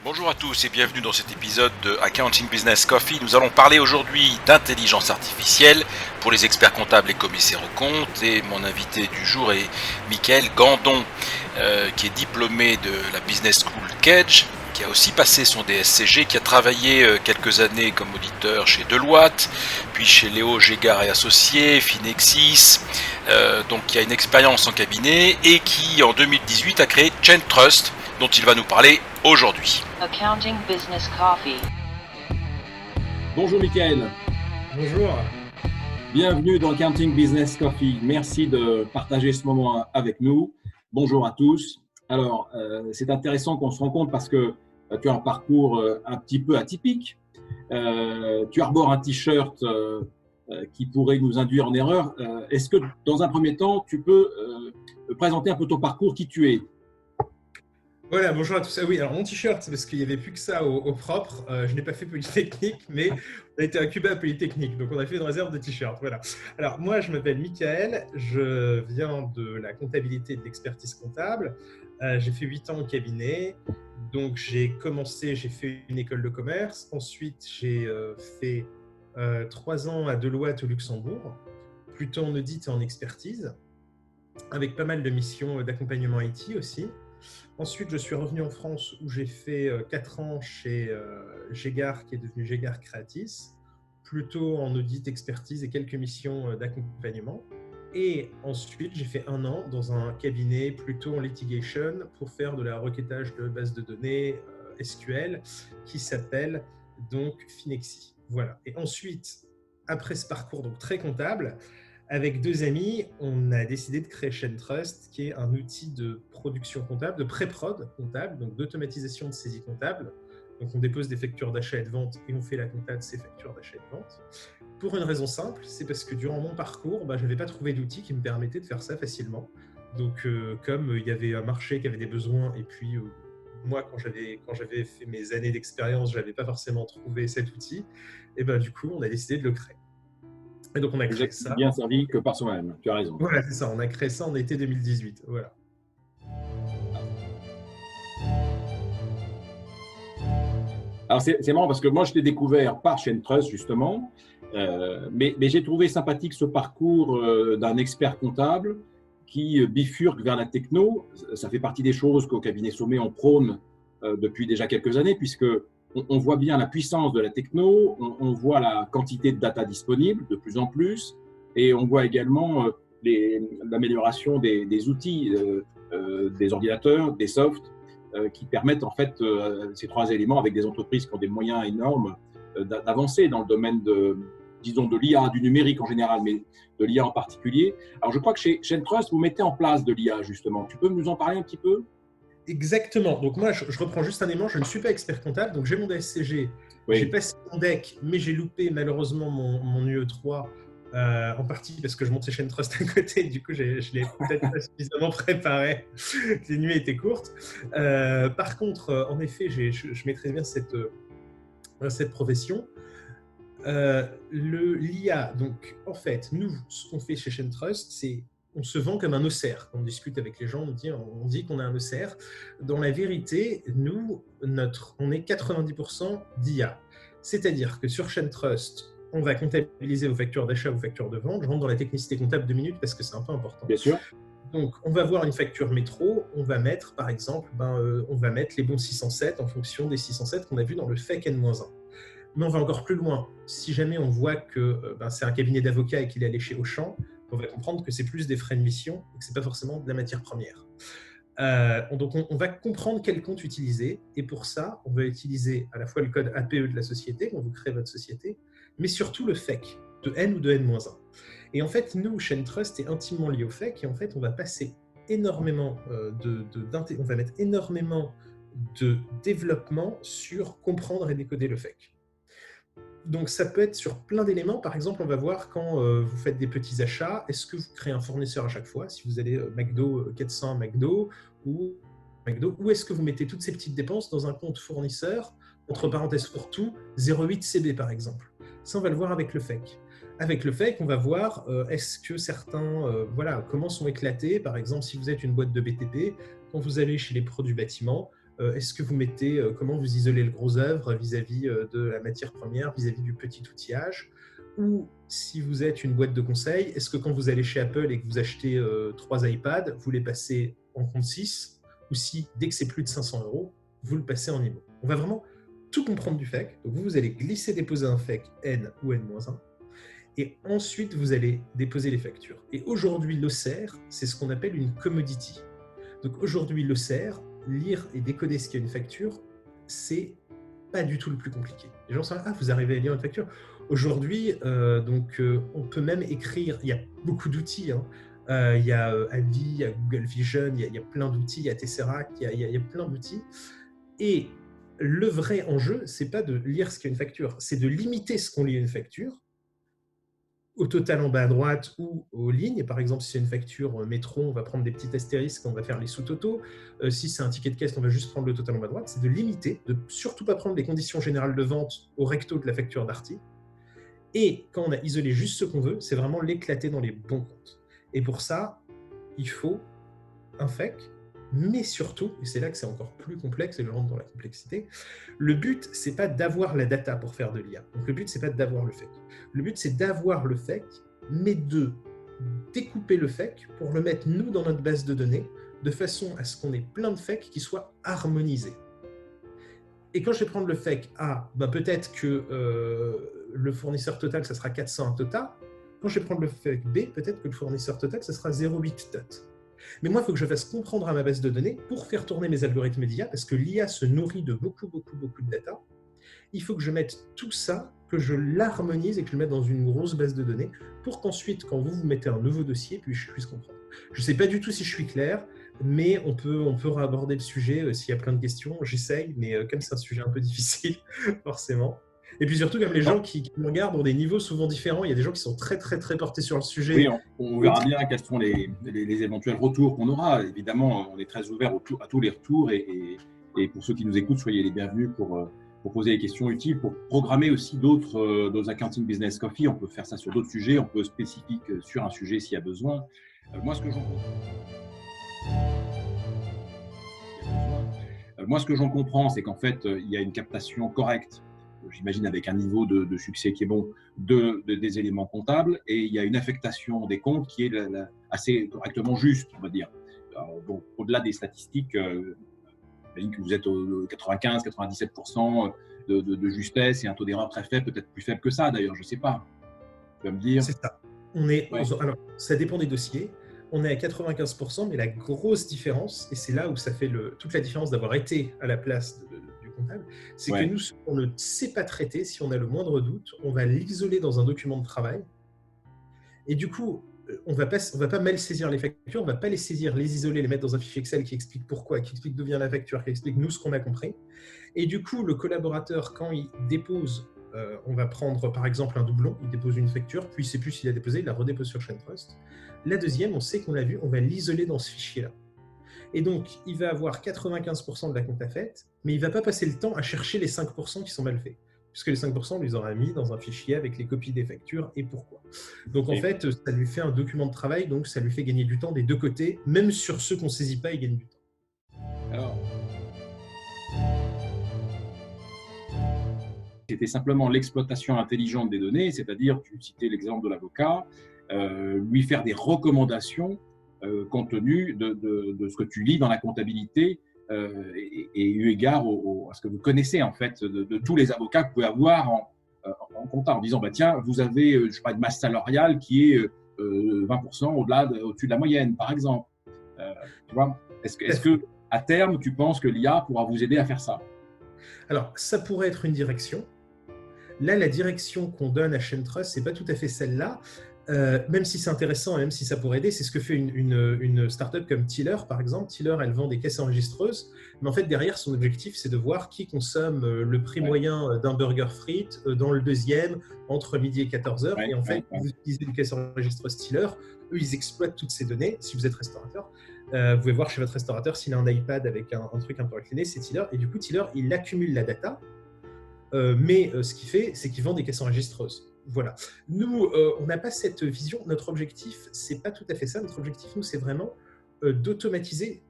Bonjour à tous et bienvenue dans cet épisode de Accounting Business Coffee. Nous allons parler aujourd'hui d'intelligence artificielle pour les experts comptables et commissaires aux comptes. Et mon invité du jour est Michael Gandon, qui est diplômé de la Business School Kedge, qui a aussi passé son DSCG, qui a travaillé quelques années comme auditeur chez Deloitte, puis chez Léo Gégard et Associés, Finexis, donc qui a une expérience en cabinet et qui en 2018 a créé ChainTrust, dont il va nous parler aujourd'hui. Accounting Business Coffee. Bonjour Michael. Bonjour. Bienvenue dans Accounting Business Coffee. Merci de partager ce moment avec nous. Bonjour à tous. Alors, c'est intéressant qu'on se rencontre parce que tu as un parcours un petit peu atypique. Tu arbores un t-shirt qui pourrait nous induire en erreur. Est-ce que, dans un premier temps, tu peux présenter un peu ton parcours, qui tu es ? Voilà, bonjour à tous. Ah oui, alors mon t-shirt, c'est parce qu'il n'y avait plus que ça au propre. Je n'ai pas fait Polytechnique, mais on a été à Cuba à Polytechnique, donc on a fait une réserve de t-shirts. Voilà. Alors moi, je m'appelle Michael, je viens de la comptabilité et de l'expertise comptable. J'ai fait 8 ans au cabinet, donc j'ai fait une école de commerce. Ensuite, j'ai fait 3 ans à Deloitte au Luxembourg, plutôt en audit et en expertise, avec pas mal de missions d'accompagnement IT aussi. Ensuite, je suis revenu en France où j'ai fait 4 ans chez Gégard, qui est devenu Gégard Creatis, plutôt en audit, expertise et quelques missions d'accompagnement. Et ensuite, j'ai fait 1 an dans un cabinet plutôt en litigation pour faire de la requêtage de bases de données SQL qui s'appelle donc Finexis. Voilà. Et ensuite, après ce parcours donc très comptable, avec 2 amis, on a décidé de créer ChainTrust, qui est un outil de production comptable, de pré-prod comptable, donc d'automatisation de saisie comptable. Donc on dépose des factures d'achat et de vente et on fait la compta de ces factures d'achat et de vente. Pour une raison simple, c'est parce que durant mon parcours, je n'avais pas trouvé d'outil qui me permettait de faire ça facilement. Donc comme il y avait un marché qui avait des besoins et puis moi, quand j'avais fait mes années d'expérience, je n'avais pas forcément trouvé cet outil, et du coup, on a décidé de le créer. Et donc, on a créé ça. Bien servi que par soi-même, tu as raison. Voilà, c'est ça. On a créé ça en été 2018. Voilà. Alors, c'est marrant parce que moi, je t'ai découvert par ChainTrust, justement, mais j'ai trouvé sympathique ce parcours d'un expert comptable qui bifurque vers la techno. Ça fait partie des choses qu'au cabinet Sommet, on prône depuis déjà quelques années, puisque on voit bien la puissance de la techno, on voit la quantité de data disponible de plus en plus, et on voit également l'amélioration des outils, des ordinateurs, des softs, qui permettent en fait ces 3 éléments avec des entreprises qui ont des moyens énormes d'avancer dans le domaine de l'IA, du numérique en général, mais de l'IA en particulier. Alors je crois que chez ChainTrust, vous mettez en place de l'IA justement. Tu peux nous en parler un petit peu ? Exactement. Donc moi, je reprends juste un élément. Je ne suis pas expert comptable, donc j'ai mon DSCG. Oui. J'ai passé mon DEC, mais j'ai loupé malheureusement mon UE3, en partie parce que je montais ChainTrust à côté. Du coup, je l'ai peut-être pas suffisamment préparé. Les nuits étaient courtes. Par contre, en effet, je maîtrise bien cette profession. L'IA, donc en fait, nous, ce qu'on fait chez ChainTrust, c'est on se vend comme un OCR. Quand on discute avec les gens, on dit qu'on a un OCR. Dans la vérité, nous, on est 90% d'IA. C'est-à-dire que sur ChainTrust, on va comptabiliser vos factures d'achat, vos factures de vente. Je rentre dans la technicité comptable 2 minutes parce que c'est un peu important. Bien sûr. Donc, on va voir une facture métro. On va mettre, par exemple, on va mettre les bons 607 en fonction des 607 qu'on a vus dans le FEC N-1. Mais on va encore plus loin. Si jamais on voit que c'est un cabinet d'avocats et qu'il est allé chez Auchan, on va comprendre que c'est plus des frais de mission et que ce n'est pas forcément de la matière première. Donc, on va comprendre quel compte utiliser. Et pour ça, on va utiliser à la fois le code APE de la société, quand vous créez votre société, mais surtout le FEC, de N ou de N-1. Et en fait, nous, ChainTrust est intimement lié au FEC. Et en fait, on va passer énormément on va mettre énormément de développement sur comprendre et décoder le FEC. Donc, ça peut être sur plein d'éléments. Par exemple, on va voir quand vous faites des petits achats, est-ce que vous créez un fournisseur à chaque fois ? Si vous allez McDo 400 McDo, ou est-ce que vous mettez toutes ces petites dépenses dans un compte fournisseur, entre parenthèses pour tout, 08 CB par exemple. Ça, on va le voir avec le FEC. Avec le FEC, on va voir est-ce que certains, comment sont éclatés. Par exemple, si vous êtes une boîte de BTP, quand vous allez chez les pros du bâtiment, est-ce que vous mettez, comment vous isolez le gros œuvre vis-à-vis de la matière première, vis-à-vis du petit outillage? Ou si vous êtes une boîte de conseil, est-ce que quand vous allez chez Apple et que vous achetez 3 iPads, vous les passez en compte 6? Ou si, dès que c'est plus de 500 €, vous le passez en IMO? On va vraiment tout comprendre du FEC. Donc vous allez glisser, déposer un FEC N ou N-1. Et ensuite, vous allez déposer les factures. Et aujourd'hui, l'OCR, c'est ce qu'on appelle une commodity. Donc aujourd'hui, l'OCR, lire et décoder ce qu'est une facture, c'est pas du tout le plus compliqué. Les gens sont là, vous arrivez à lire une facture. Aujourd'hui, on peut même écrire, il y a beaucoup d'outils, hein. Il y a Avi, il y a Google Vision, il y a plein d'outils, il y a Tesseract, il y a plein d'outils. Et le vrai enjeu, c'est pas de lire ce qu'est une facture, c'est de limiter ce qu'on lit à une facture au total en bas à droite ou aux lignes. Par exemple, si c'est une facture métro, on va prendre des petits astérisques, on va faire les sous-totaux. Si c'est un ticket de caisse, on va juste prendre le total en bas à droite. C'est de limiter, de surtout pas prendre les conditions générales de vente au recto de la facture d'arty. Et quand on a isolé juste ce qu'on veut, c'est vraiment l'éclater dans les bons comptes. Et pour ça, il faut un FEC, mais surtout, et c'est là que c'est encore plus complexe et je rentre dans la complexité, le but, c'est pas d'avoir la data pour faire de l'IA. Donc le but, c'est pas d'avoir le FEC. Le but, c'est d'avoir le FEC, mais de découper le FEC pour le mettre, nous, dans notre base de données, de façon à ce qu'on ait plein de FEC qui soient harmonisés. Et quand je vais prendre le FEC A, peut-être que le fournisseur total, ça sera 401 TOTA. Quand je vais prendre le FEC B, peut-être que le fournisseur total, ça sera 0,8 TOT. Mais moi, il faut que je fasse comprendre à ma base de données pour faire tourner mes algorithmes d'IA, parce que l'IA se nourrit de beaucoup de data. Il faut que je mette tout ça, que je l'harmonise et que je le mette dans une grosse base de données pour qu'ensuite, quand vous mettez un nouveau dossier, puis je puisse comprendre. Je ne sais pas du tout si je suis clair, mais on peut aborder le sujet s'il y a plein de questions. J'essaye, mais comme c'est un sujet un peu difficile, forcément. Et puis surtout, comme les gens qui me regardent ont des niveaux souvent différents, il y a des gens qui sont très portés sur le sujet. Oui, on verra bien quels sont les éventuels retours qu'on aura. Évidemment, on est très ouvert à tous les retours et pour ceux qui nous écoutent, soyez les bienvenus pour poser des questions utiles, pour programmer aussi d'autres Accounting Business Coffee. On peut faire ça sur d'autres sujets, on peut spécifique sur un sujet s'il y a besoin. Moi, ce que j'en comprends, c'est qu'en fait, il y a une captation correcte, j'imagine avec un niveau de succès qui est bon, des éléments comptables, et il y a une affectation des comptes qui est assez correctement juste, on va dire. Donc, au-delà des statistiques, j'imagine que vous êtes au 95-97% de justesse et un taux d'erreur très faible, peut-être plus faible que ça d'ailleurs, je ne sais pas. Tu vas me dire. C'est ça. Alors, ça dépend des dossiers. On est à 95%, mais la grosse différence, et c'est là où ça fait toute la différence d'avoir été à la place du comptable, c'est que nous, ce qu'on ne sait pas traiter, si on a le moindre doute, on va l'isoler dans un document de travail. Et du coup, on va pas mal saisir les factures, on ne va pas les saisir, les isoler, les mettre dans un fichier Excel qui explique pourquoi, qui explique d'où vient la facture, qui explique nous ce qu'on a compris. Et du coup, le collaborateur, quand il dépose, on va prendre par exemple un doublon, il dépose une facture, puis il ne sait plus s'il a déposé, il la redépose sur SharePoint. La deuxième, on sait qu'on l'a vu, on va l'isoler dans ce fichier-là. Et donc, il va avoir 95% de la compta faite, mais il ne va pas passer le temps à chercher les 5% qui sont mal faits. Puisque les 5%, on les aura mis dans un fichier avec les copies des factures et pourquoi. Donc, en fait, ça lui fait un document de travail, donc ça lui fait gagner du temps des deux côtés, même sur ceux qu'on ne saisit pas, il gagne du temps. Alors, c'était simplement l'exploitation intelligente des données, c'est-à-dire, tu citais l'exemple de l'avocat, lui faire des recommandations compte tenu de ce que tu lis dans la comptabilité et eu égard à ce que vous connaissez en fait de tous les avocats que vous pouvez avoir en compta, en disant tiens, vous avez je sais pas, une masse salariale qui est 20% au-dessus de la moyenne, par exemple. Tu vois, est-ce que à terme, tu penses que l'IA pourra vous aider à faire ça? Alors, ça pourrait être une direction. Là, la direction qu'on donne à ChainTrust, c'est pas tout à fait celle-là. Même si c'est intéressant et même si ça pourrait aider, c'est ce que fait une startup comme Tiller, par exemple. Tiller, elle vend des caisses enregistreuses, mais en fait, derrière, son objectif, c'est de voir qui consomme le prix moyen d'un burger frites dans le deuxième, entre midi et 14h. Et en fait, vous utilisez une caisse enregistreuse Tiller, eux, ils exploitent toutes ces données. Si vous êtes restaurateur, vous pouvez voir chez votre restaurateur s'il a un iPad avec un truc un peu incliné, c'est Tiller. Et du coup, Tiller, il accumule la data, mais ce qu'il fait, c'est qu'il vend des caisses enregistreuses. Voilà. Nous, on n'a pas cette vision. Notre objectif, c'est pas tout à fait ça. Notre objectif, nous, c'est vraiment d'automatiser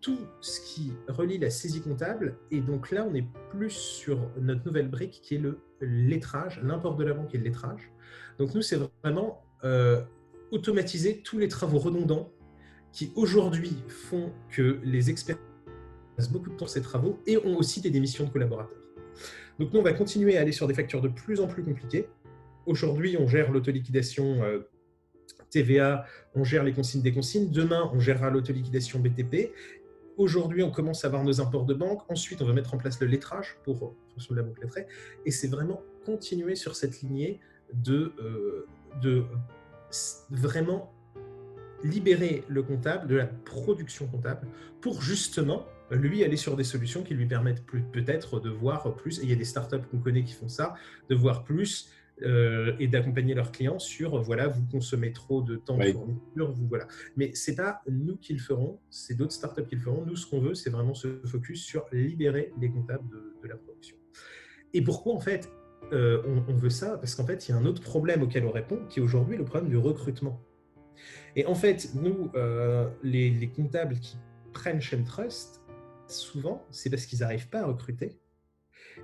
tout ce qui relie la saisie comptable. Et donc là, on est plus sur notre nouvelle brique qui est le lettrage, l'import de la banque et le lettrage. Donc nous, c'est vraiment automatiser tous les travaux redondants qui aujourd'hui font que les experts passent beaucoup de temps sur ces travaux et ont aussi des démissions de collaborateurs. Donc nous, on va continuer à aller sur des factures de plus en plus compliquées. Aujourd'hui, on gère l'autoliquidation TVA, on gère les consignes des consignes. Demain, on gérera l'autoliquidation BTP. Aujourd'hui, on commence à avoir nos imports de banque. Ensuite, on va mettre en place le lettrage pour fonction de la banque lettrée. Et c'est vraiment continuer sur cette lignée de vraiment libérer le comptable de la production comptable pour justement lui aller sur des solutions qui lui permettent peut-être de voir plus. Et il y a des startups qu'on connaît qui font ça, de voir plus et d'accompagner leurs clients sur voilà, vous consommez trop de temps de fourniture, voilà. Mais c'est pas nous qui le ferons, c'est d'autres startups qui le feront. Nous, ce qu'on veut, c'est vraiment se focus sur libérer les comptables de la production. Et pourquoi en fait on veut ça? Parce qu'en fait, il y a un autre problème auquel on répond, qui est aujourd'hui le problème du recrutement. Et en fait, nous, les comptables qui prennent ChainTrust, souvent, c'est parce qu'ils n'arrivent pas à recruter.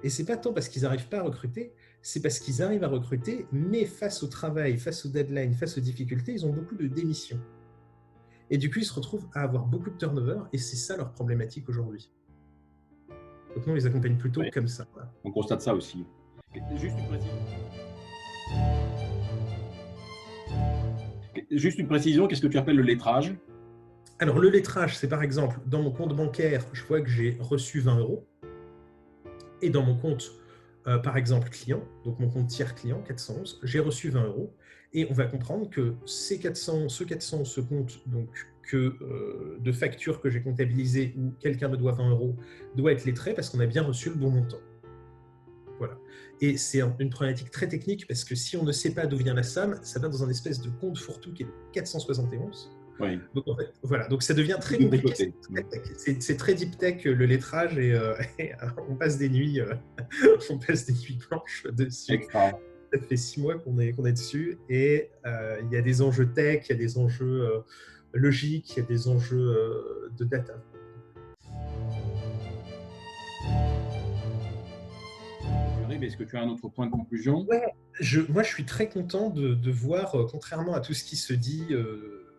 Et c'est pas tant parce qu'ils n'arrivent pas à recruter, c'est parce qu'ils arrivent à recruter, mais face au travail, face aux deadlines, face aux difficultés, ils ont beaucoup de démissions. Et du coup, ils se retrouvent à avoir beaucoup de turnover, et c'est ça leur problématique aujourd'hui. Donc nous, on les accompagne plutôt comme ça. Voilà. On constate ça aussi. Juste une précision, qu'est-ce que tu appelles le lettrage? Alors, le lettrage, c'est par exemple, dans mon compte bancaire, je vois que j'ai reçu 20 €. Et dans mon compte, par exemple, client, donc mon compte tiers client, 411, j'ai reçu 20 €. Et on va comprendre que ce compte donc, de factures que j'ai comptabilisées où quelqu'un me doit 20 € doit être lettré parce qu'on a bien reçu le bon montant. Voilà. Et c'est une problématique très technique parce que si on ne sait pas d'où vient la somme, ça va dans un espèce de compte fourre-tout qui est de 471. Oui. Donc, en fait, voilà. Donc ça devient très compliqué. C'est très deep tech le lettrage et on passe des nuits, on passe des nuits blanches dessus. Extra. Ça fait 6 mois qu'on est dessus et il y a des enjeux tech, il y a des enjeux logiques, il y a des enjeux de data. Est-ce que tu as un autre point de conclusion? Ouais, moi je suis très content de voir, contrairement à tout ce qui se dit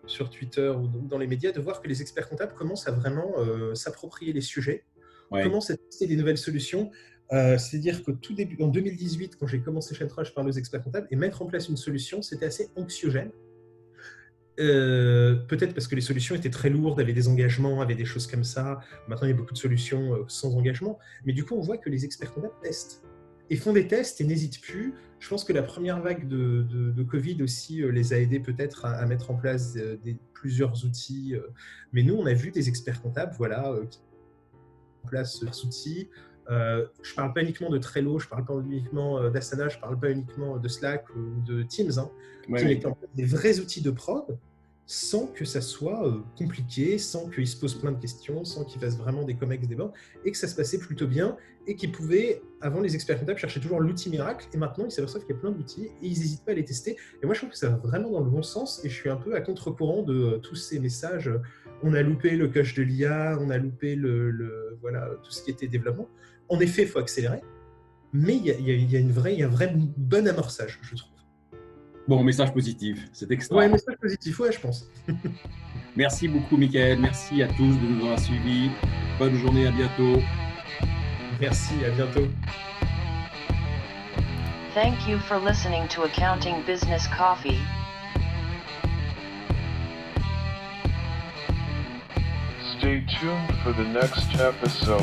sur Twitter ou dans les médias, de voir que les experts comptables commencent à vraiment s'approprier les sujets, commencent à tester des nouvelles solutions. C'est-à-dire qu'au tout début, en 2018, quand j'ai commencé ChainTrust, je parlais aux experts comptables et mettre en place une solution, c'était assez anxiogène. Peut-être parce que les solutions étaient très lourdes, avaient des engagements, avaient des choses comme ça. Maintenant, il y a beaucoup de solutions sans engagement. Mais du coup, on voit que les experts comptables testent. Et font des tests et n'hésitent plus. Je pense que la première vague de Covid aussi les a aidés peut-être à mettre en place plusieurs outils. Mais nous, on a vu des experts comptables qui mettent en place leurs outils. Je ne parle pas uniquement de Trello, je ne parle pas uniquement d'Asana, je ne parle pas uniquement de Slack ou de Teams, qui mettent en place des vrais outils de prod sans que ça soit compliqué, sans qu'ils se posent plein de questions, sans qu'ils fassent vraiment des comex, des bords, et que ça se passait plutôt bien, et qu'ils pouvaient, avant les experts comptables, chercher toujours l'outil miracle, et maintenant ils s'aperçoivent qu'il y a plein d'outils, et ils n'hésitent pas à les tester. Et moi je trouve que ça va vraiment dans le bon sens, et je suis un peu à contre-courant de tous ces messages, on a loupé le coche de l'IA, on a loupé voilà, tout ce qui était développement. En effet, il faut accélérer, mais il y a un vrai bon amorçage, je trouve. Bon, message positif, c'est extra. Ouais, message positif, ouais, je pense. Merci beaucoup, Mickaël. Merci à tous de nous avoir suivis. Bonne journée, à bientôt. Merci, à bientôt. Thank you for listening to Accounting Business Coffee. Stay tuned for the next episode.